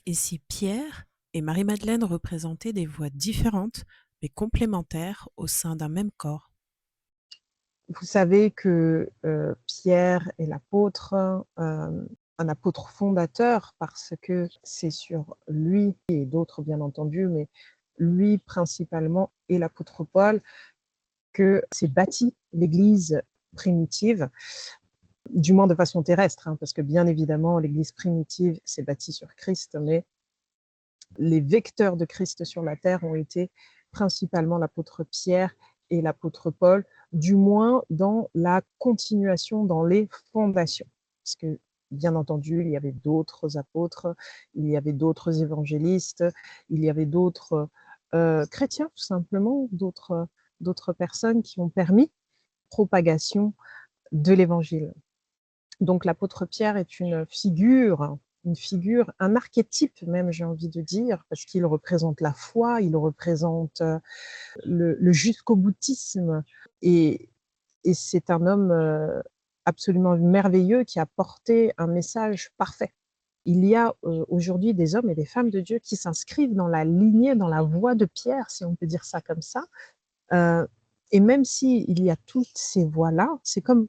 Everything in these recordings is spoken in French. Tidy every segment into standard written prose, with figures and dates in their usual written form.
Et si Pierre et Marie-Madeleine représentaient des voix différentes mais complémentaires au sein d'un même corps? Vous savez que Pierre est l'apôtre, un apôtre fondateur parce que c'est sur lui et d'autres bien entendu, mais lui principalement et l'apôtre Paul que s'est bâtie l'Église primitive, du moins de façon terrestre, hein, parce que bien évidemment l'Église primitive s'est bâtie sur Christ, mais les vecteurs de Christ sur la terre ont été principalement l'apôtre Pierre et l'apôtre Paul, du moins dans la continuation, dans les fondations. Parce que, bien entendu, il y avait d'autres apôtres, il y avait d'autres évangélistes, il y avait d'autres chrétiens, tout simplement, d'autres personnes qui ont permis propagation de l'évangile. Donc l'apôtre Pierre est une figure, un archétype même, j'ai envie de dire, parce qu'il représente la foi, il représente le jusqu'au boutisme. Et, et c'est un homme absolument merveilleux qui a porté un message parfait. Il y a aujourd'hui des hommes et des femmes de Dieu qui s'inscrivent dans la lignée, dans la voie de Pierre, si on peut dire ça comme ça. Euh, et même s'il y a toutes ces voies-là, c'est comme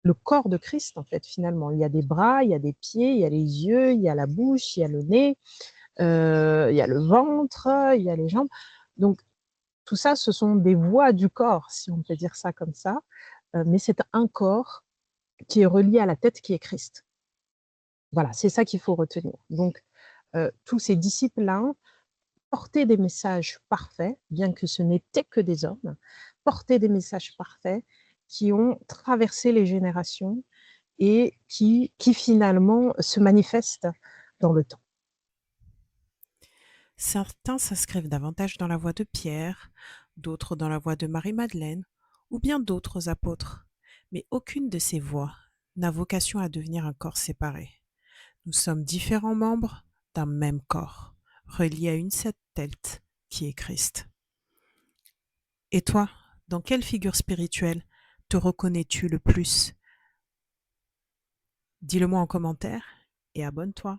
le corps de Christ, en fait, finalement. Il y a des bras, il y a des pieds, il y a les yeux, il y a la bouche, il y a le nez, il y a le ventre, il y a les jambes. Donc, tout ça, ce sont des voies du corps, si on peut dire ça comme ça. Mais c'est un corps qui est relié à la tête qui est Christ. Voilà, c'est ça qu'il faut retenir. Donc, tous ces disciples-là portaient des messages parfaits, bien que ce n'étaient que des hommes, portaient des messages parfaits qui ont traversé les générations et qui finalement se manifeste dans le temps. Certains s'inscrivent davantage dans la voie de Pierre, d'autres dans la voie de Marie-Madeleine, ou bien d'autres apôtres. Mais aucune de ces voies n'a vocation à devenir un corps séparé. Nous sommes différents membres d'un même corps, reliés à une seule tête qui est Christ. Et toi, dans quelle figure spirituelle te reconnais-tu le plus? Dis-le moi en commentaire et abonne-toi.